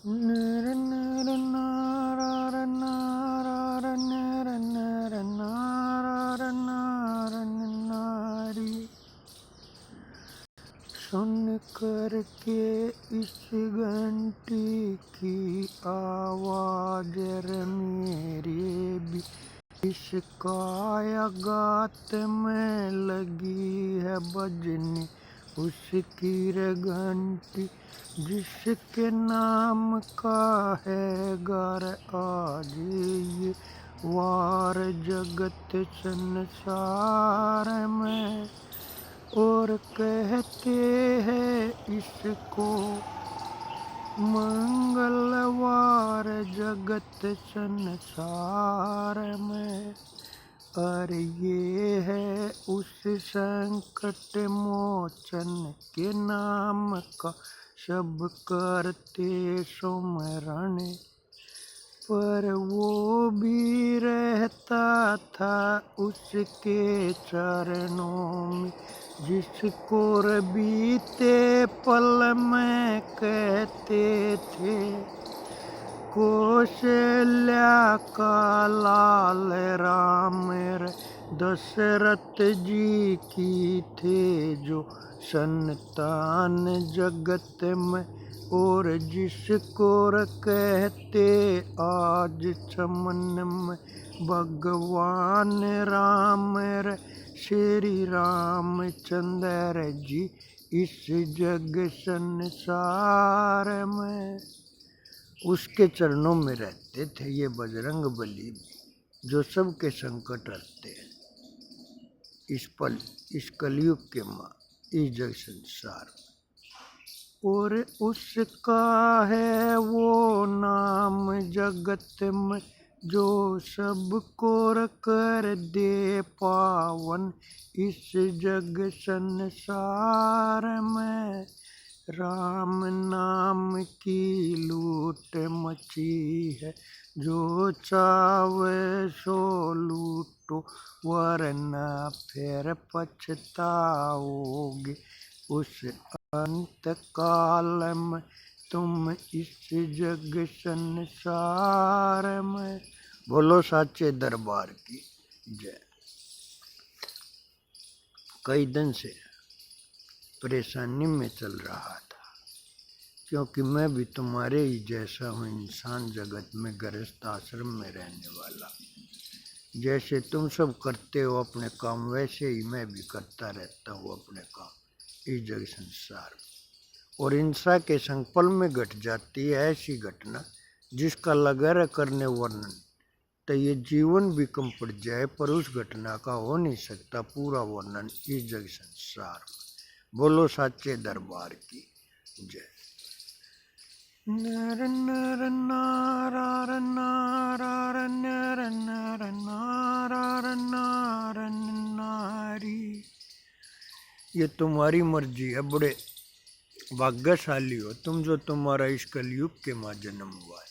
नर नर नार नार नर नर नार नार नारी। सुन कर के इस घंटी की आवाज रे मेरे भी इसका गात में लगी है बजने उसकी रे घंटी जिसके नाम का है घर आज ये वार जगत संसार में। और कहते हैं इसको मंगलवार जगत संसार में। अरे ये है उस संकट मोचन के नाम का सब करते सुमरण। पर वो भी रहता था उसके चरणों में जिसको बीते पल में कहते थे कौशल्या का लाल राम रे दशरथ जी की थे जो संतान जगत में। और जिसको कहते आज चमन में भगवान राम रे श्री रामचंद्र जी इस जग संसार में। उसके चरणों में रहते थे ये बजरंग बली जो सबके संकट हरते हैं इस कलयुग के माँ इस जग संसार में। और उसका है वो नाम जगत में जो सबको कर दे पावन इस जग संसार में। राम नाम की लूट मची है जो चावे सो लूटो वरना फिर पछताओगे उस अंत काल में तुम इस जग संसार में। बोलो साचे दरबार की जय। कई दिन से परेशानी में चल रहा था क्योंकि मैं भी तुम्हारे ही जैसा हूँ इंसान जगत में गृहस्थ आश्रम में रहने वाला। जैसे तुम सब करते हो अपने काम वैसे ही मैं भी करता रहता हूँ अपने काम इस जग संसार में। और हिंसा के संकल्प में घट जाती है ऐसी घटना जिसका लगा करने वर्णन तो ये जीवन भी कम पड़ जाए पर उस घटना का हो नहीं सकता पूरा वर्णन इस जग संसार में। बोलो साचे दरबार की जय। नर नर नार नार नर नर नार नार नारी। ये तुम्हारी मर्जी है बड़े भाग्यशाली हो तुम जो तुम्हारा इस कलयुग के माँ जन्म हुआ है।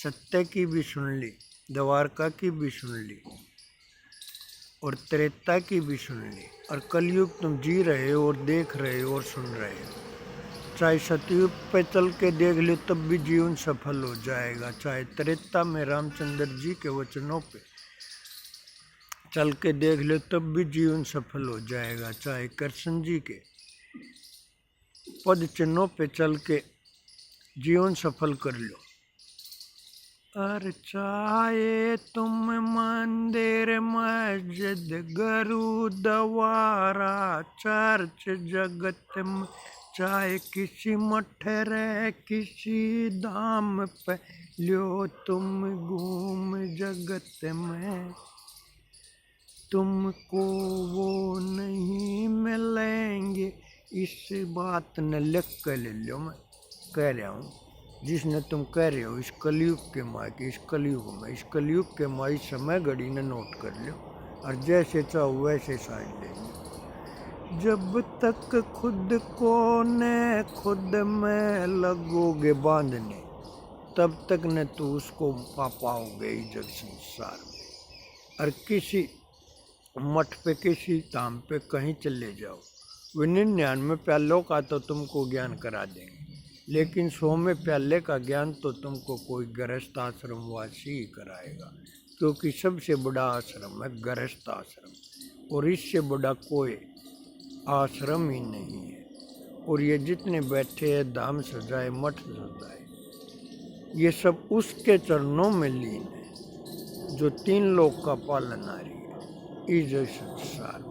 सत्य की भी सुन ली द्वारका की भी सुन ली और त्रेता की भी सुन ली और कलयुग तुम जी रहे हो और देख रहे हो और सुन रहे हो। चाहे सतयुग पे चल के देख लो तब भी जीवन सफल हो जाएगा। चाहे त्रेता में रामचंद्र जी के वचनों पे चल के देख लो तब भी जीवन सफल हो जाएगा। चाहे कृष्ण जी के पद चिन्हों पे चल के जीवन सफल कर लो। और चाहे तुम मंदिर मस्जिद गुरु द्वारा चर्च जगत में चाहे किसी मठ रे किसी धाम पे लो तुम घूम जगत में तुमको वो नहीं मिलेंगे। इस बात ने लिख कर ले लो मैं कह रहा हूँ जिसने तुम कह रहे हो इस कलयुग के माँ की इस कलयुग के माँ इस समय घड़ी ने नोट कर लो और जैसे चाहो वैसे साझ लेंगे। जब तक खुद को ने खुद में लगोगे बांधने तब तक न तो उसको पा पाओगे इस जग संसार में। और किसी मठ पे किसी धाम पे कहीं चले जाओ 99 प्यालों का तो तुमको ज्ञान करा देंगे लेकिन 100वें प्याले का ज्ञान तो तुमको कोई गृहस्थ आश्रम वासी ही कराएगा, क्योंकि सबसे बड़ा आश्रम है गृहस्थ आश्रम, और इससे बड़ा कोई आश्रम ही नहीं है। और ये जितने बैठे हैं धाम सजाए मठ सजाए, ये सब उसके चरणों में लीन है जो 3 लोक का पालनहारी है इस संसार में।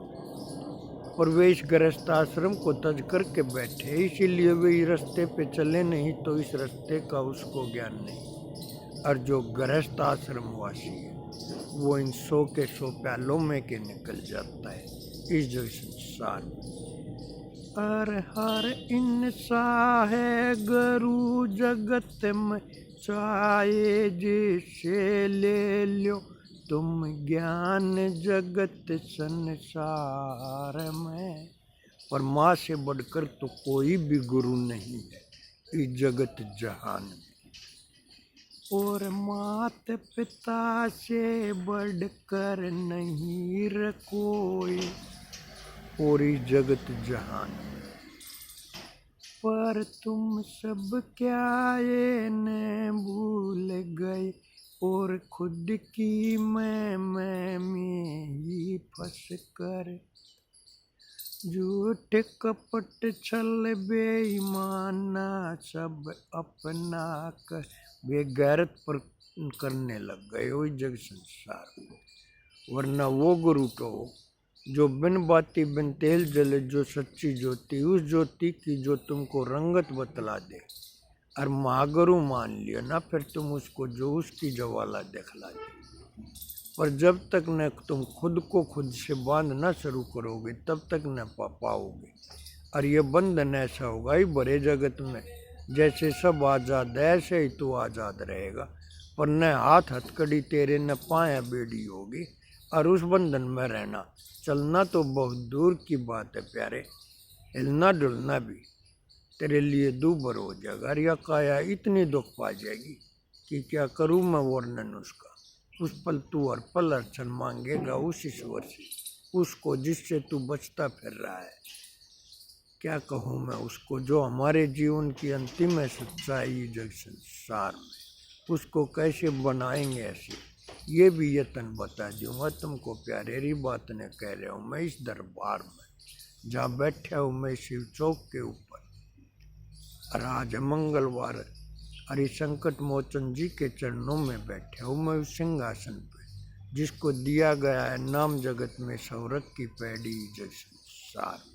और वे इस गृहस्थ आश्रम को तज करके बैठे, इसीलिए वे इस रास्ते पे चले, नहीं तो इस रास्ते का उसको ज्ञान नहीं। और जो गृहस्थ आश्रम वासी है वो इन 100 के 100 प्यालों में के निकल जाता है इस जो संसार में। हर इंसान है गुरु जगत में, चाहे जिसे ले लो तुम ज्ञान जगत संसार में। पर माँ से बढ़कर तो कोई भी गुरु नहीं है इस जगत जहान में, और मात पिता से बढ़कर नहीं रे कोई और इस जगत जहान में। पर तुम सब क्या ये न भूल गए, और खुद की मैं में ही फंस कर, झूठ कपट छल बेईमाना सब अपना कर बेगैरत पर करने लग गए हो जग संसार में। वरना वो गुरु तो जो बिन बाती बिन तेल जले, जो सच्ची ज्योति, उस ज्योति की जो तुमको रंगत बतला दे, और महागुरु मान लिया ना, फिर तुम उसको जो उसकी जवाला दिखला दे। पर जब तक न तुम खुद को खुद से बांधना शुरू करोगे तब तक न पाओगे। और ये बंधन ऐसा होगा ही बड़े जगत में, जैसे सब आज़ाद है ऐसे ही तू आज़ाद रहेगा, पर न हाथ हथकड़ी तेरे न पाया बेड़ी होगी। और उस बंधन में रहना, चलना तो बहुत दूर की बात है प्यारे, हिलना डुलना भी तेरे लिए दूभर हो जाएगा। और यह काया इतनी दुख पा जाएगी कि क्या करूँ मैं वर्णन उसका। उस पल तू हर पल अर्चन मांगेगा उस ईश्वर से, उसको जिससे तू बचता फिर रहा है। क्या कहूँ मैं उसको, जो हमारे जीवन की अंतिम है सच्चाई जग संसार में, उसको कैसे बनाएंगे ऐसे, ये भी यतन बता दूंगा तुमको प्यारे। री बात ने कह रहा हूँ मैं इस दरबार में जहाँ बैठा हूँ मैं शिव चौक के ऊपर, और आज मंगलवार हरि संकट मोचन जी के चरणों में बैठा हूँ मैं उस सिंहासन पे, जिसको दिया गया है नाम जगत में सौरभ की पैड़ी जग संसार में।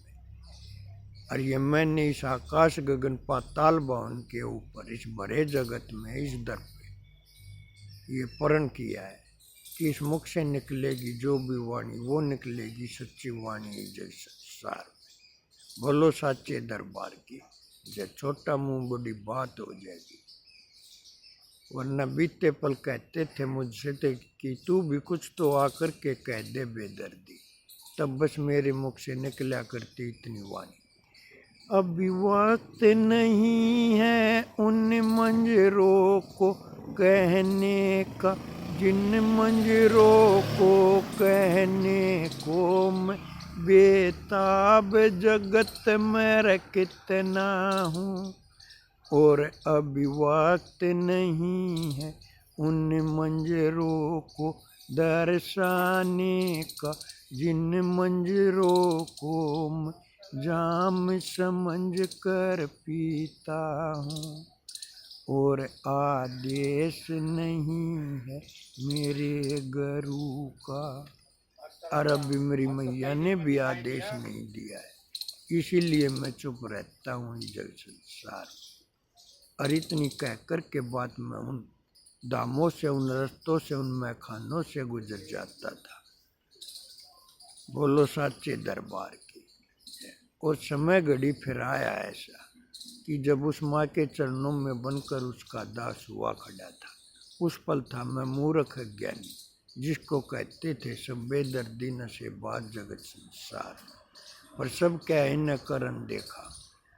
और ये मैंने इस आकाश गगन पाताल भवन के ऊपर इस बड़े जगत में इस दर पे ये प्रण किया है कि इस मुख से निकलेगी जो भी वाणी वो निकलेगी सच्ची वाणी जग संसार में। बोलो साचे दरबार की जय। छोटा मुंह बड़ी बात हो जाएगी। वरना बीते पल कहते थे मुझसे थे कि तू भी कुछ तो आकर के कह दे बेदर्दी, तब बस मेरे मुख से निकला करती इतनी वाणी। अभी वक्त नहीं है उन मंजरों को कहने का, जिन मंजरों को कहने को मैं बेताब जगत में कितना हूँ। और अभी वक्त नहीं है उन मंजरों को दर्शाने का, जिन मंजरों को मैं जाम समझ कर पीता हूँ। और आदेश नहीं है मेरे गुरु का, और अभी मेरी मैया ने भी आदेश नहीं दिया है, इसीलिए मैं चुप रहता हूँ जग संसार। और इतनी कह कर के बात मैं उन दामों से, उन रस्तों से, उन मैखानों से गुजर जाता था। बोलो साचे दरबार की। और समय घड़ी फिर आया ऐसा कि जब उस माँ के चरणों में बनकर उसका दास हुआ खड़ा था। उस पल था मैं मूर्ख ज्ञानी, जिसको कहते थे सब बेदर्दी न से बात जगत संसार। पर सब क्या न करन देखा,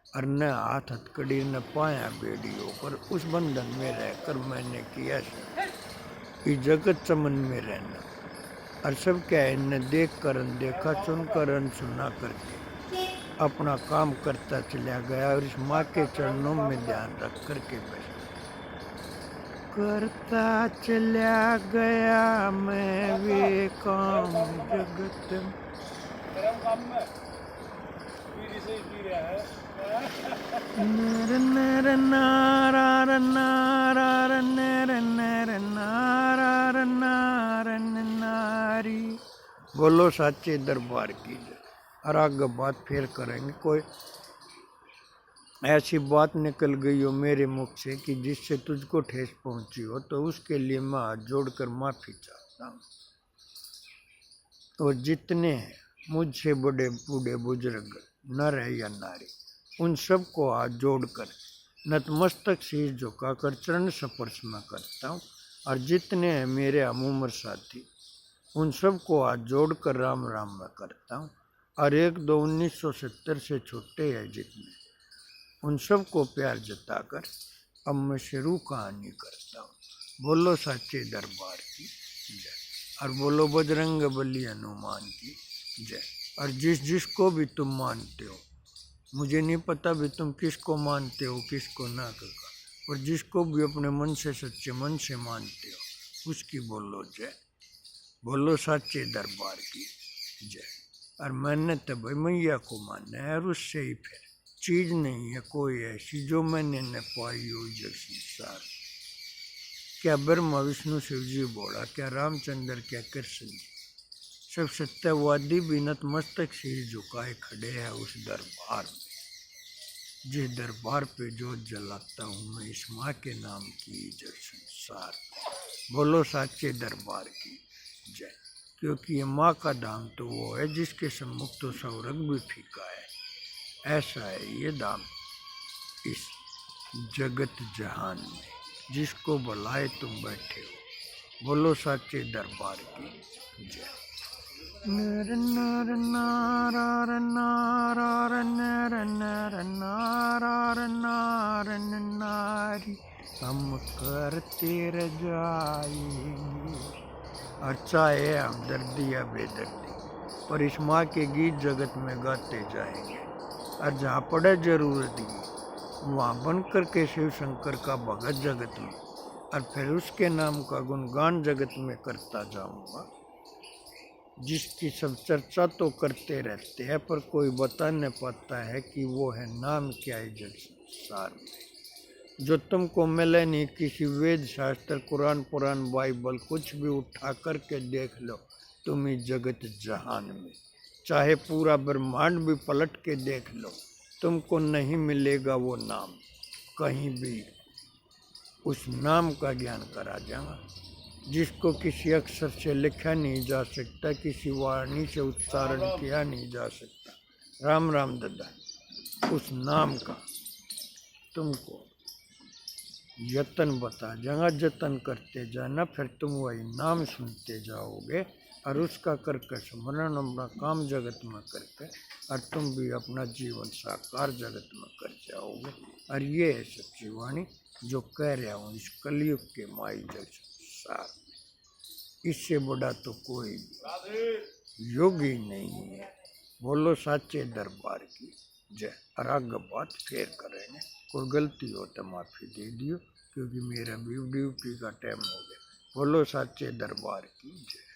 और न हाथ हथकड़ी न पाया बेड़ी होकर उस बंधन में रहकर मैंने किया कि जगत चमन में रहना। और सब क्या न देख कर देखा, सुन कर सुना करके अपना काम करता चला गया और इस माँ के चरणों में ध्यान रख करके बैठ करता चला गया मैं वे काम जगत नर नर नारा नारा नर नर नारा नारा नारी। बोलो साचे दरबार की जय। और आगे बात फिर करेंगे। कोई ऐसी बात निकल गई हो मेरे मुख से कि जिससे तुझको ठेस पहुंची हो तो उसके लिए मैं हाथ जोड़कर माफी चाहता हूँ। और जितने मुझसे बड़े बूढ़े बुजुर्ग नर है या नारी, उन सबको हाथ जोड़कर नतमस्तक शीश झुकाकर चरण स्पर्श में करता हूँ। और जितने हैं मेरे हम उम्र साथी, उन सबको हाथ जोड़कर राम राम में करता हूँ। और 1-2-1970 से छोटे हैं जितने, उन सबको प्यार जताकर अब मैं शुरू कहानी करता हूँ। बोलो साचे दरबार की जय। और बोलो बजरंग बली हनुमान की जय। और जिस जिसको भी तुम मानते हो, मुझे नहीं पता भी तुम किसको मानते हो किसको ना करका, और जिसको भी अपने मन से सच्चे मन से मानते हो उसकी बोलो जय। बोलो साचे दरबार की जय। और मैंने तो भाई मैया को माना है, और उससे ही फिर चीज नहीं है कोई ऐसी जो मैंने न पाई हो जग संसार। क्या ब्रह्मा विष्णु शिव जी बोला, क्या रामचंद्र, क्या कृष्ण जी, सब सत्यवादी भी नतमस्तक शीश झुकाए खड़े हैं उस दरबार में। जिस दरबार पे जोत जलाता हूँ मैं इस माँ के नाम की जग संसार। बोलो साचे दरबार की जय। क्योंकि ये माँ का धाम तो वो है जिसके सम्मुख तो स्वर्ग भी फीका है। ऐसा है ये धाम इस जगत जहान में, जिसको बुलाए तुम बैठे हो। बोलो साचे दरबार की जय। नर नर नारा नारा नर नर नारा नारा नारी। हम करते रजाएंगे, और चाहे हमदर्दी या बेदर्दी, पर इस माँ के गीत जगत में गाते जाएंगे। और जहाँ पड़े जरूरत ही वहाँ बन कर के शिव शंकर का भगत जगत में, और फिर उसके नाम का गुणगान जगत में करता जाऊंगा। जिसकी सब चर्चा तो करते रहते हैं, पर कोई बता नहीं पाता है कि वो है नाम क्या है जग संसार में। जो तुमको मिले नहीं किसी वेद शास्त्र कुरान पुराण बाइबल कुछ भी उठा करके देख लो तुम इस जगत जहान में, चाहे पूरा ब्रह्मांड भी पलट के देख लो, तुमको नहीं मिलेगा वो नाम कहीं भी। उस नाम का ज्ञान करा जाऊंगा जिसको किसी अक्षर से लिखा नहीं जा सकता, किसी वाणी से उच्चारण किया नहीं जा सकता। राम राम दादा, उस नाम का तुमको यतन बता जाऊंगा। जतन करते जाना, फिर तुम वही नाम सुनते जाओगे और उसका करके स्मरण अपना काम जगत में करके, और तुम भी अपना जीवन साकार जगत में कर जाओगे। और ये है सच्ची वाणी जो कह रहा हूँ इस कलयुग के माई जग संसार। इससे बड़ा तो कोई योग ही नहीं है। बोलो साचे दरबार की जय। और आगे बात फिर करेंगे। कोई गलती हो तो माफी दे दियो, क्योंकि मेरा भी ड्यूटी का टाइम हो गया। बोलो साचे दरबार की जय।